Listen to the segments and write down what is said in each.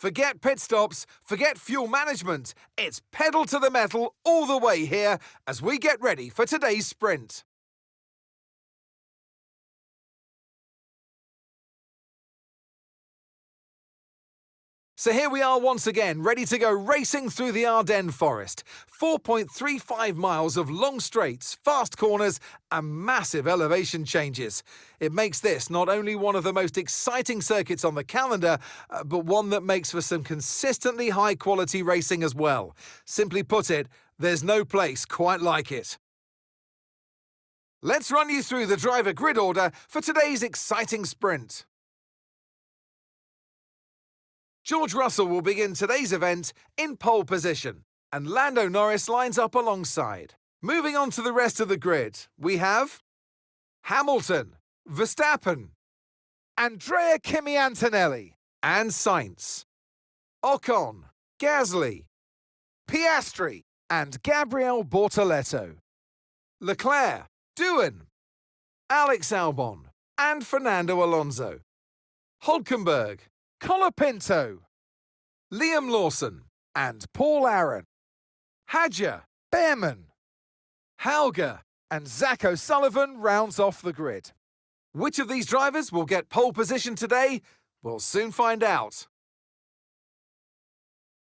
Forget pit stops, forget fuel management. It's pedal to the metal all the way here as we get ready for today's sprint. So here we are once again, ready to go racing through the Ardennes forest. 4.35 miles of long straights, fast corners and massive elevation changes. It makes this not only one of the most exciting circuits on the calendar, but one that makes for some consistently high-quality racing as well. Simply put it, there's no place quite like it. Let's run you through the driver grid order for today's exciting sprint. George Russell will begin today's event in pole position, and Lando Norris lines up alongside. Moving on to the rest of the grid, we have Hamilton, Verstappen, Andrea Kimi Antonelli, and Sainz, Ocon, Gasly, Piastri, and Gabriel Bortoleto, Leclerc, Doohan, Alex Albon, and Fernando Alonso, Hulkenberg, Colapinto, Liam Lawson, and Paul Aaron, Hadjar, Behrman, Hauger, and Zach O'Sullivan rounds off the grid. Which of these drivers will get pole position today? We'll soon find out.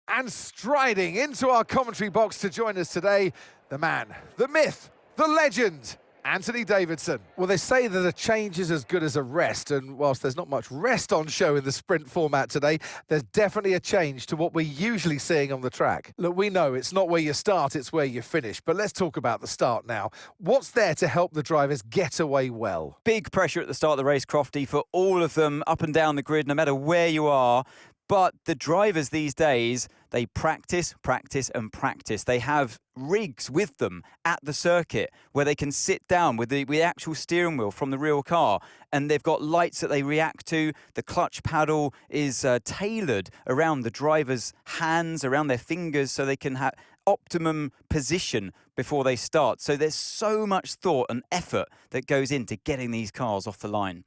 And striding into our commentary box to join us today, the man, the myth, the legend, Anthony Davidson. Well, they say that a change is as good as a rest, and whilst there's not much rest on show in the sprint format today, there's definitely a change to what we're usually seeing on the track. Look, we know it's not where you start, it's where you finish, but let's talk about the start now. What's there to help the drivers get away well? Big pressure at the start of the race, Crofty, for all of them up and down the grid, no matter where you are. But the drivers these days, they practice, practice and practice. They have rigs with them at the circuit where they can sit down with the actual steering wheel from the real car, and they've got lights that they react to. The clutch paddle is tailored around the driver's hands, around their fingers, so they can have optimum position before they start. So there's so much thought and effort that goes into getting these cars off the line.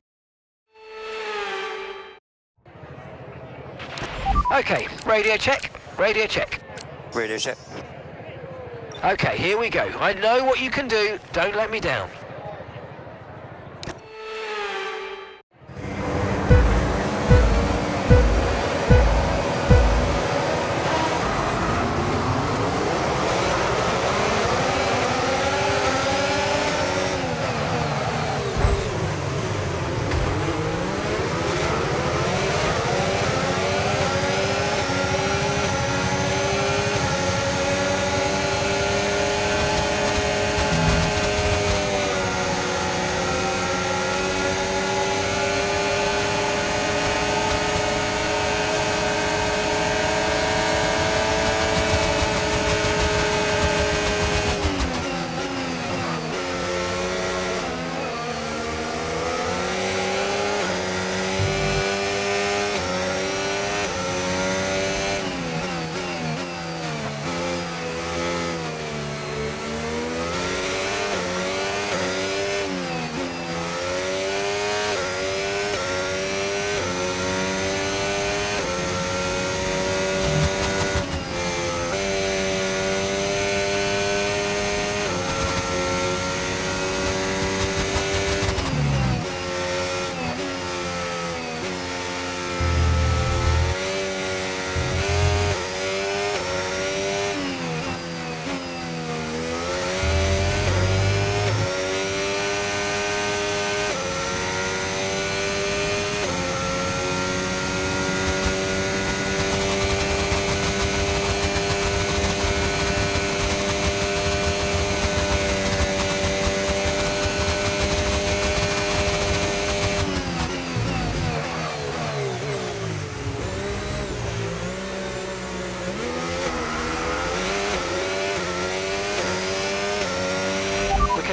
Okay, radio check, radio check. Radio check. Okay, here we go. I know what you can do. Don't let me down.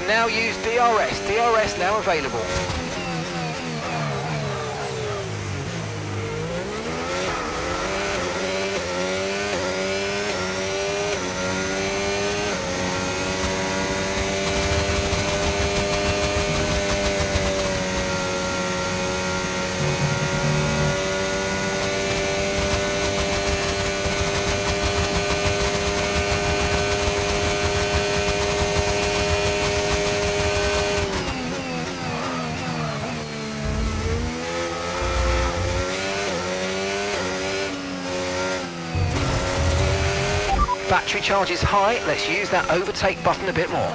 Now use DRS. DRS now available. Battery charge is high, let's use that overtake button a bit more.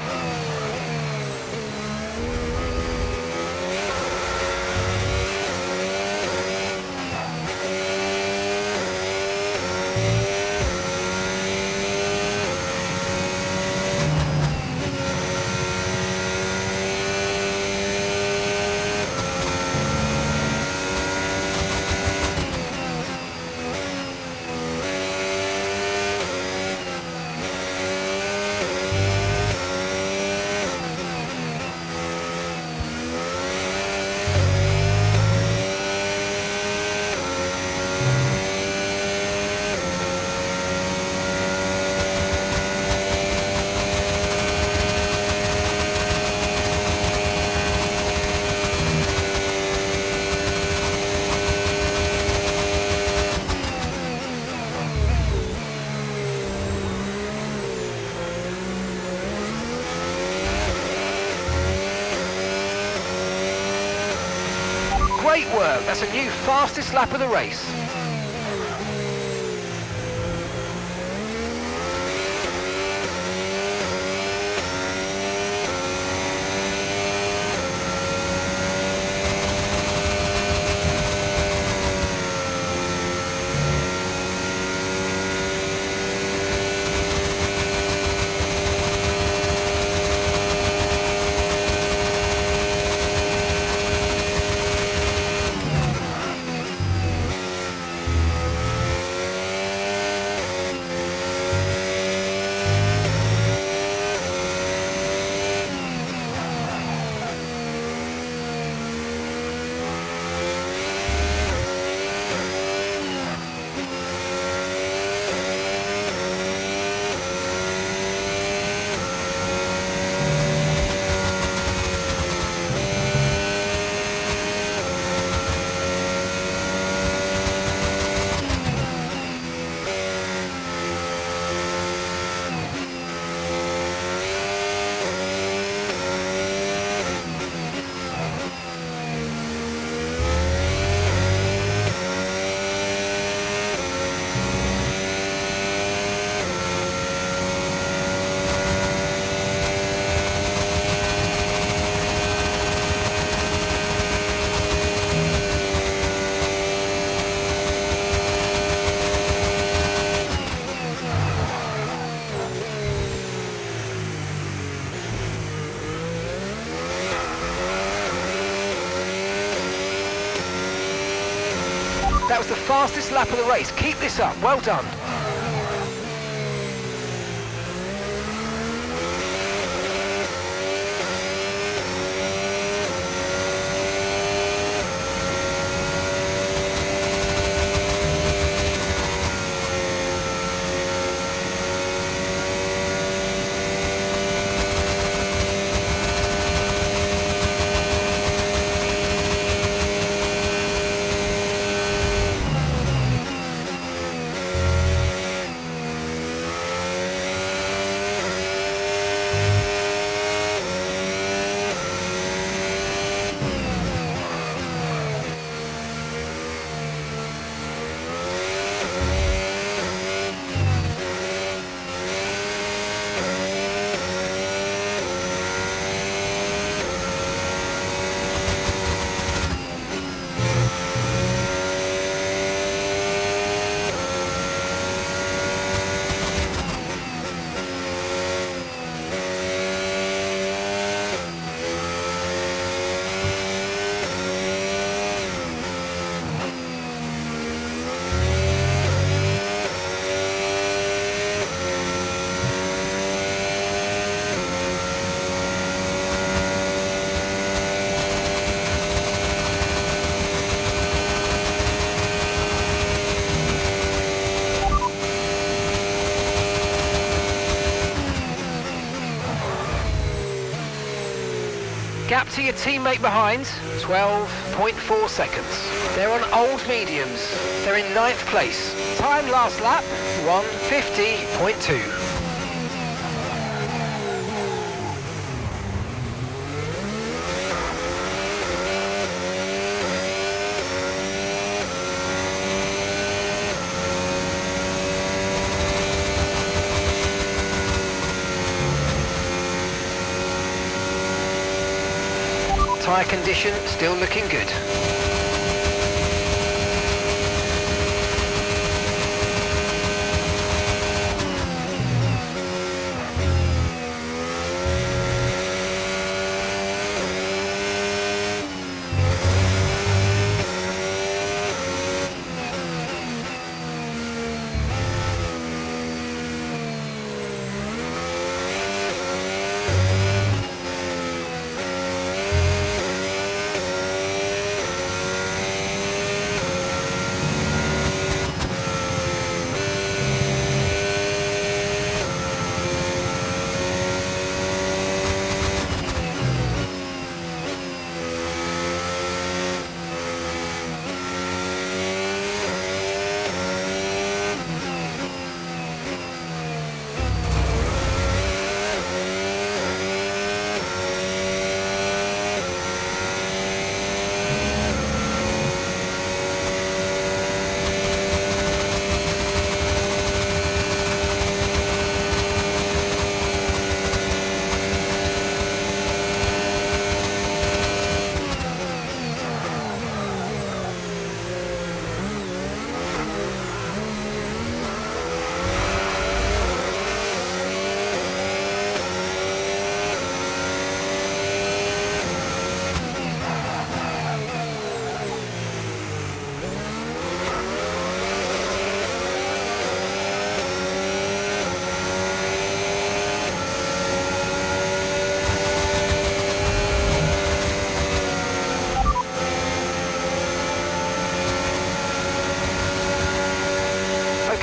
Great work, that's a new fastest lap of the race. That was the fastest lap of the race. Keep this up. Well done. Gap to your teammate behind, 12.4 seconds. They're on old mediums. They're in 9th place. Time last lap, 1:50.2. Tyre condition still looking good.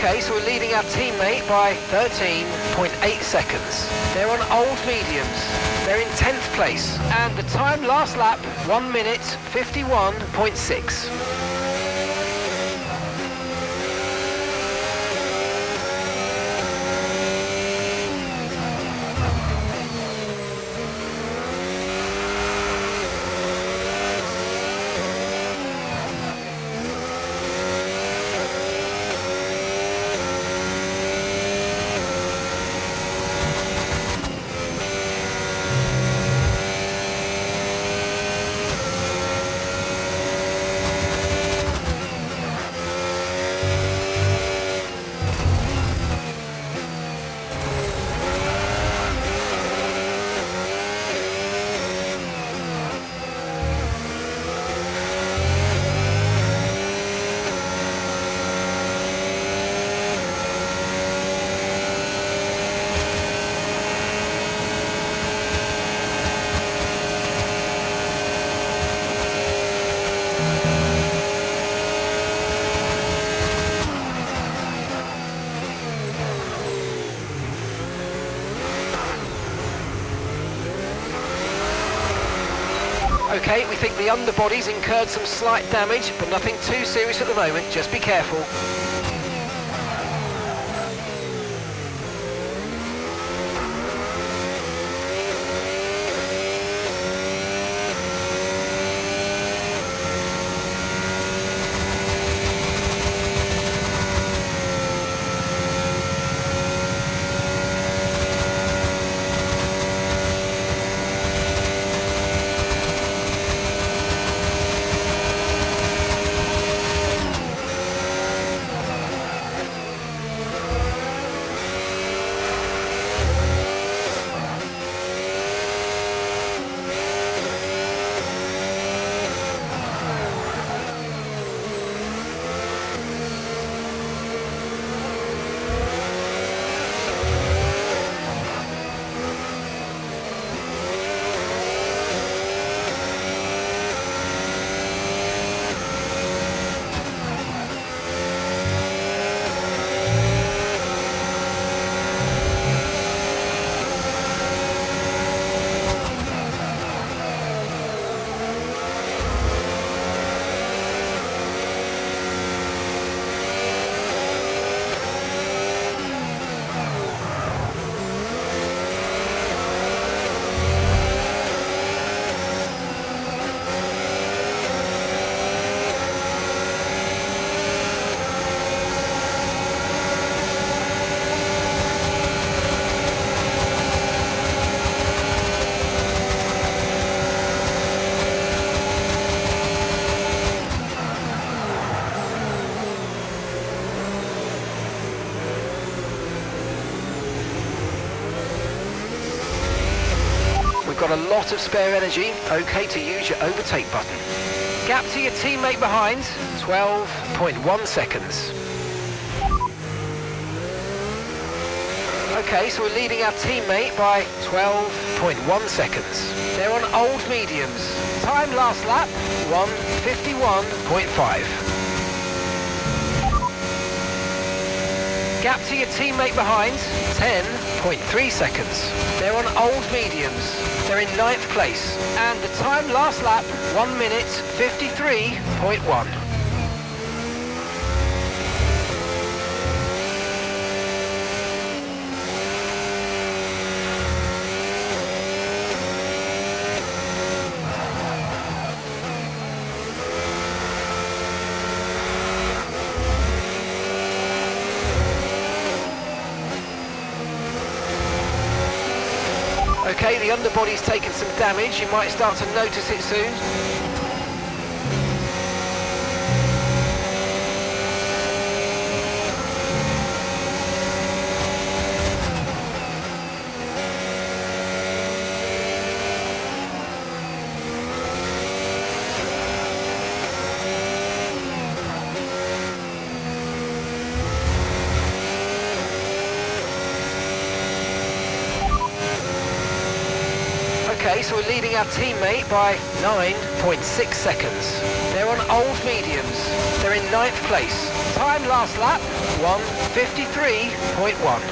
Okay, so we're leading our teammate by 13.8 seconds. They're on old mediums. They're in 10th place. And the time last lap, 1 minute 51.6. Okay, we think the underbody's incurred some slight damage, but nothing too serious at the moment. Just be careful. got a lot of spare energy, okay to use your overtake button. Gap to your teammate behind, 12.1 seconds. Okay, so we're leading our teammate by 12.1 seconds. They're on old mediums. Time last lap, 1:51.5. Gap to your teammate behind, 10.3 seconds. They're on old mediums. They're in 9th place. And the time last lap, 1:53.1. Okay, the underbody's taken some damage. You might start to notice it soon. Okay, so we're leading our teammate by 9.6 seconds. They're on old mediums. They're in 9th place. Time last lap, 1:53.1.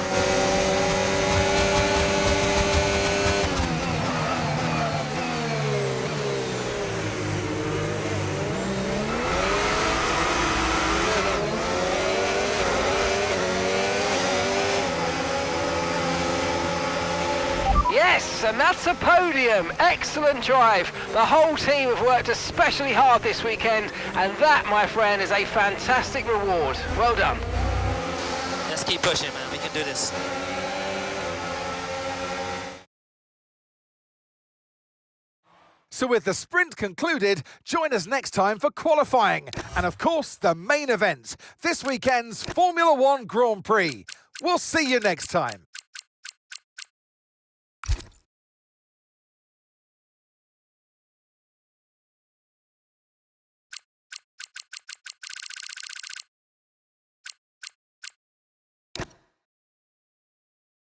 Yes, and that's a podium. Excellent drive. The whole team have worked especially hard this weekend, and that, my friend, is a fantastic reward. Well done. Let's keep pushing, man. We can do this. So with the sprint concluded, join us next time for qualifying and, of course, the main event, this weekend's Formula One Grand Prix. We'll see you next time.